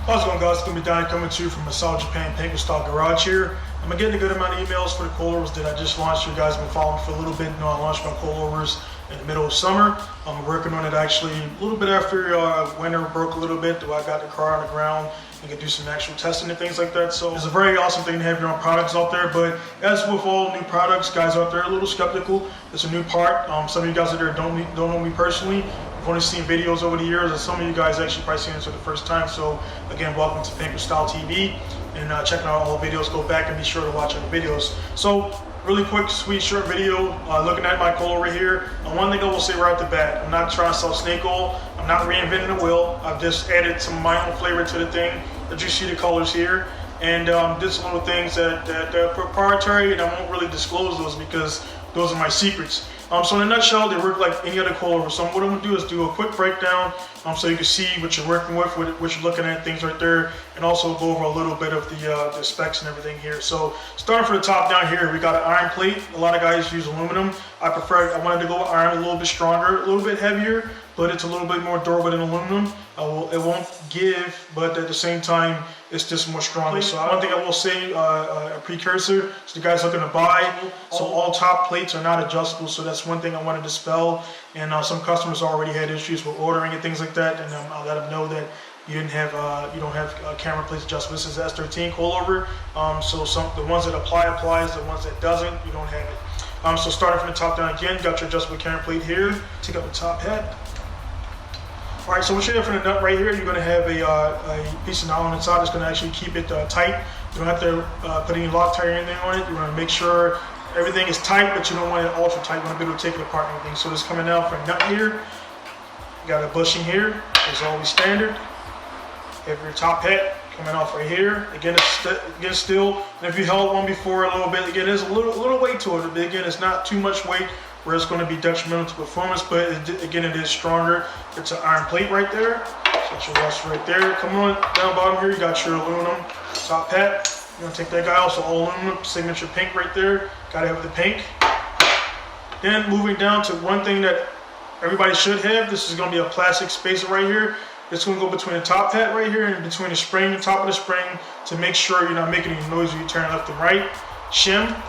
How's it going, guys? It's going to be Donnie coming to you from South Japan Pinku Style Garage here. I'm getting a good amount of emails for the coilovers that I just launched. You guys have been following for a little bit. You know, I launched my coilovers in the middle of summer. I'm working on it actually a little bit after winter broke a little bit, though I got the car on the ground and could do some actual testing and things like that. So it's a very awesome thing to have your own products out there. But as with all new products, guys out there are a little skeptical. It's a new part. Some of you guys out there don't know me personally. I've only seen videos over the years, and some of you guys actually probably seen this for the first time. So again, welcome to Pinku Style TV, and checking out all the videos. Go back and be sure to watch other videos. So really quick, sweet, short video looking at my coilover here. And one thing I will say right off the bat, I'm not trying to sell snake oil. I'm not reinventing the wheel. I've just added some of my own flavor to the thing. That you see the colors here, and just little things that are proprietary, and I won't really disclose those because those are my secrets. So in a nutshell, they work like any other coilover. So what I'm gonna do is do a quick breakdown so you can see what you're working with, what you're looking at, things right there, and also go over a little bit of the specs and everything here. So starting from the top down here, we got an iron plate. A lot of guys use aluminum. I wanted to go with iron, a little bit stronger, a little bit heavier, but it's a little bit more durable than aluminum. It won't give, but at the same time, it's just more stronger. So one thing I will say, a precursor, so the guys looking to buy, so all top plates are not adjustable. So that's one thing I want to dispel. And some customers already had issues with ordering and things like that, and I'll let them know that you don't have camera plates adjustable. This is S13 coilover. So the ones that applies, the ones that doesn't, you don't have it. So starting from the top down again, got your adjustable camera plate here. Take up the top head. All right, so what you have for the nut right here, you're going to have a piece of nylon inside that's going to actually keep it tight. You don't have to put any Loctite or anything on it. You want to make sure everything is tight, but you don't want it ultra tight. You want to be able to take it apart and everything. So this coming out for a nut here. You got a bushing here. It's always standard. You have your top head coming off right here. Again, it's still. And if you held one before a little bit, again, there's a little weight to it. But again, it's not too much weight where it's going to be detrimental to performance, but again, it is stronger. It's an iron plate right there. So that's your washer right there. Come on down bottom here, you got your aluminum top hat. You're going to take that guy, also all aluminum, signature pink right there. Got to have the pink. Then moving down to one thing that everybody should have. This is going to be a plastic spacer right here. It's going to go between the top hat right here and between the spring, the top of the spring, to make sure you're not making any noise when you turn left and right. Shim.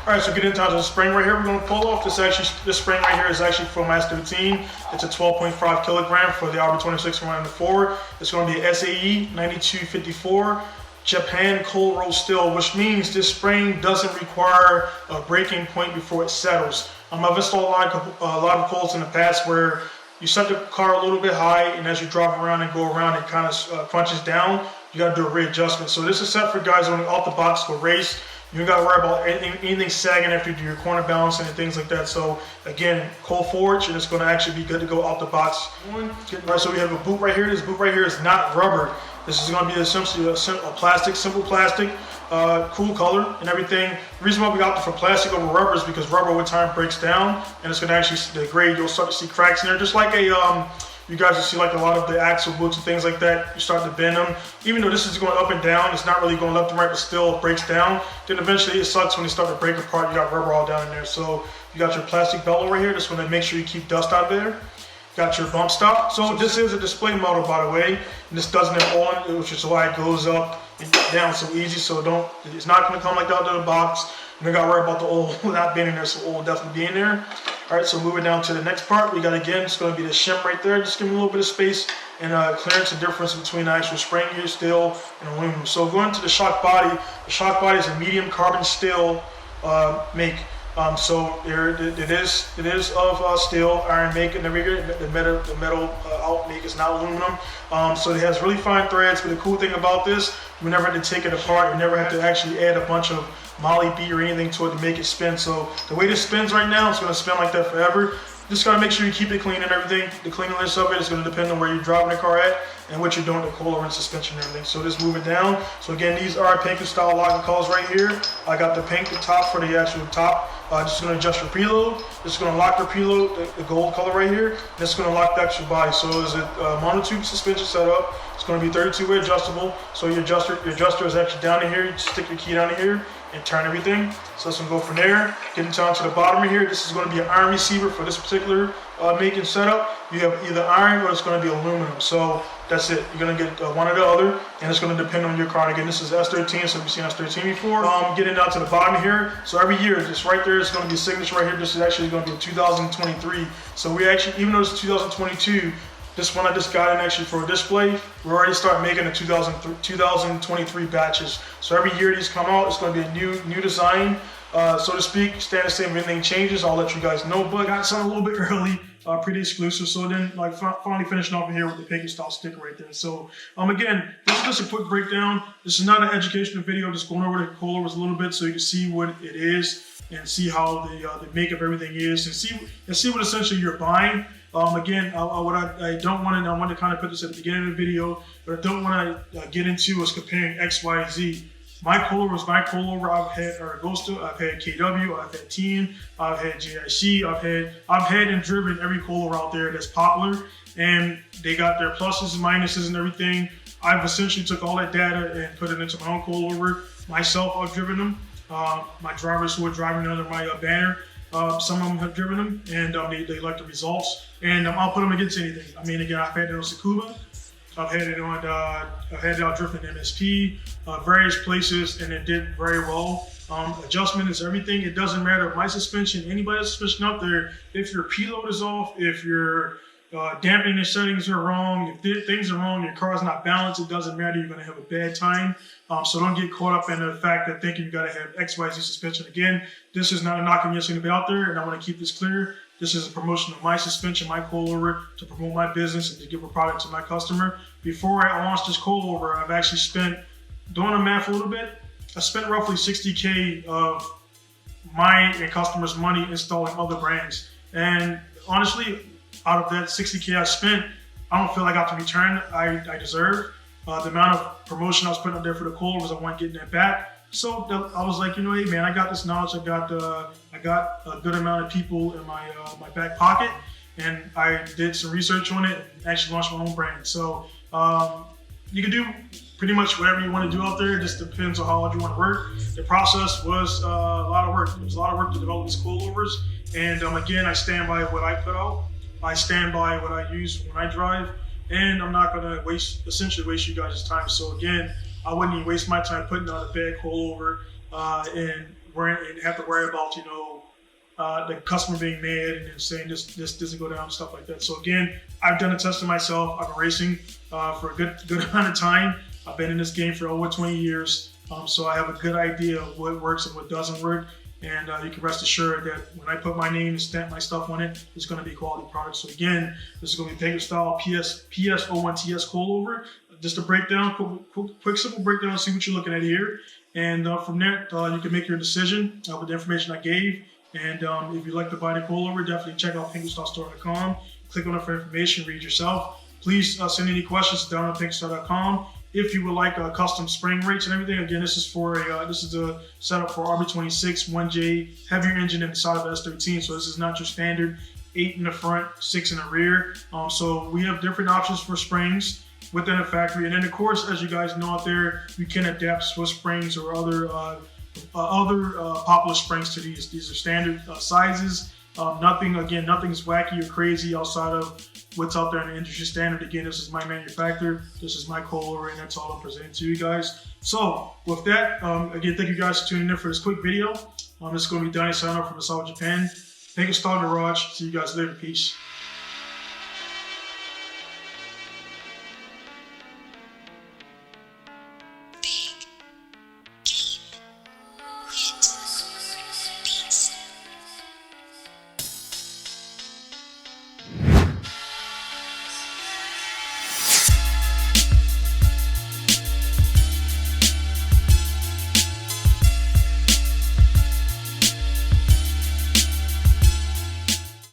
All right, so getting into the spring right here, we're going to pull off. This spring right here is actually from S13. It's a 12.5 kilogram for the RB26 from the forward. It's going to be SAE 9254 Japan cold roll steel, which means this spring doesn't require a breaking point before it settles. I've installed a lot of coils in the past where you set the car a little bit high, and as you drop around and go around, it kind of crunches down. You got to do a readjustment. So this is set for guys on off the box for race. You don't got to worry about anything sagging after you do your corner balancing and things like that. So again, cold forge, and it's going to actually be good to go out the box. All right, so we have a boot right here. This boot right here is not rubber. This is going to be essentially a simple plastic, cool color and everything. The reason why we opted for plastic over rubber is because rubber with time breaks down, and it's going to actually degrade. You'll start to see cracks in there, just like you guys will see like a lot of the axle boots and things like that. You start to bend them. Even though this is going up and down, it's not really going left and right, but still it breaks down. Then eventually it sucks when you start to break apart. You got rubber all down in there. So you got your plastic belt over here. This one to make sure you keep dust out of there. Got your bump stop. So this is a display model, by the way. And this doesn't have on, which is why it goes up and down so easy. So it's not going to come like that out of the box. You don't got to worry about the oil not being in there, so oil will definitely be in there. All right, so moving down to the next part, we got again, it's going to be the shim right there. Just give me a little bit of space and clearance and difference between the actual spring here, steel, and aluminum. So going to the shock body is a medium carbon steel make. So it is of steel, iron make, and the metal out make is not aluminum. So it has really fine threads. But the cool thing about this, you never have to take it apart. You never have to actually add a bunch of Molly B or anything to it to make it spin. So the way this spins right now, it's going to spin like that forever. Just got to make sure you keep it clean and everything. The cleanliness of it is going to depend on where you're driving the car at and what you're doing with the coilover and suspension and everything. So just moving down. So again, these are Pinku Style locking colors right here. I got the pink top for the actual top. Just going to adjust your preload. This is going to lock the preload, the gold color right here. This is going to lock the actual body. So it's a monotube suspension setup. It's going to be 32-way adjustable. So your adjuster is actually down in here. You just stick your key down in here and turn everything. So this will go from there. Getting down to the bottom of here. This is going to be an iron receiver for this particular making setup, you have either iron or it's going to be aluminum. So that's it. You're going to get one or the other, and it's going to depend on your car. And again, this is S13, so you've seen S13 before. Getting down to the bottom here. So every year, just right there, is going to be a signature right here. This is actually going to be 2023. So we actually, even though it's 2022, this one I just got in actually for a display. We're already starting making the 2023 batches. So every year these come out, it's going to be a new design, so to speak. Stay the same. If anything changes, I'll let you guys know. But got some a little bit early, pretty exclusive. So then, like, finally finishing off here with the Pinku Style sticker right there. So again, this is just a quick breakdown. This is not an educational video. Just going over the coilovers a little bit so you can see what it is and see how the make of everything is, and see what essentially you're buying. Again, what I don't want to, and I want to kind of put this at the beginning of the video, but I don't want to get into is comparing X, Y, and Z. My coilover, I've had Aragosta, I've had KW, I've had TN, I've had JIC, I've had and driven every coilover out there that's popular, and they got their pluses and minuses and everything. I've essentially took all that data and put it into my own coilover. Myself, I've driven them. My drivers who are driving under my banner, some of them have driven them, and they like the results. And I'll put them against anything. I mean, again, I've had it on Tsukuba, I've had it out drifting MSP, various places, and it did very well. Adjustment is everything. It doesn't matter if my suspension, anybody's suspension out there, if your preload is off, if your dampening settings are wrong, if things are wrong, your car's not balanced, it doesn't matter, you're going to have a bad time. So don't get caught up in the fact that thinking you got to have XYZ suspension. Again, this is not a knock against anybody out there, and I want to keep this clear. This is a promotion of my suspension, my coilover, to promote my business and to give a product to my customer. Before I launched this coilover, I've actually spent, doing the math a little bit, I spent roughly $60K of my and customers' money installing other brands. And honestly, out of that $60K I spent, I don't feel I got the return I deserve. The amount of promotion I was putting out there for the coilovers, I wasn't getting that back. So I was like, hey man, I got this knowledge. I got a good amount of people in my back pocket, and I did some research on it and actually launched my own brand. So you can do pretty much whatever you want to do out there. It just depends on how hard you want to work. The process was a lot of work. It was a lot of work to develop these coilovers. And again, I stand by what I put out. I stand by what I use when I drive, and I'm not going to essentially waste you guys' time. So again, I wouldn't even waste my time putting out a bad coilover and have to worry about, the customer being mad and saying this doesn't go down and stuff like that. So again, I've done a testing myself. I've been racing for a good amount of time. I've been in this game for over 20 years. So I have a good idea of what works and what doesn't work. And you can rest assured that when I put my name and stamp my stuff on it, it's going to be a quality product. So again, this is going to be Pinku Style PS-01TS coilover. Just a breakdown, quick simple breakdown, see what you're looking at here. And from there, you can make your decision with the information I gave. And if you'd like to buy the coilover, definitely check out PinkuStyleStore.com. Click on it for information, read yourself. Please send any questions down at PinkuStyle.com. If you would like custom spring rates and everything, again, this is a setup for RB26 1J heavier engine inside of the S13. So this is not your standard 8 in the front, 6 in the rear. So we have different options for springs within the factory. And then of course, as you guys know out there, you can adapt Swiss springs or other popular springs to these. These are standard sizes. Nothing's wacky or crazy outside of what's out there in the industry standard. Again, this is my manufacturer, this is my coilover, and that's all I'm presenting to you guys. So with that, again, thank you guys for tuning in for this quick video. This is going to be Donnie signing off from Assault Japan. Pinku Style Garage. See you guys later. Peace.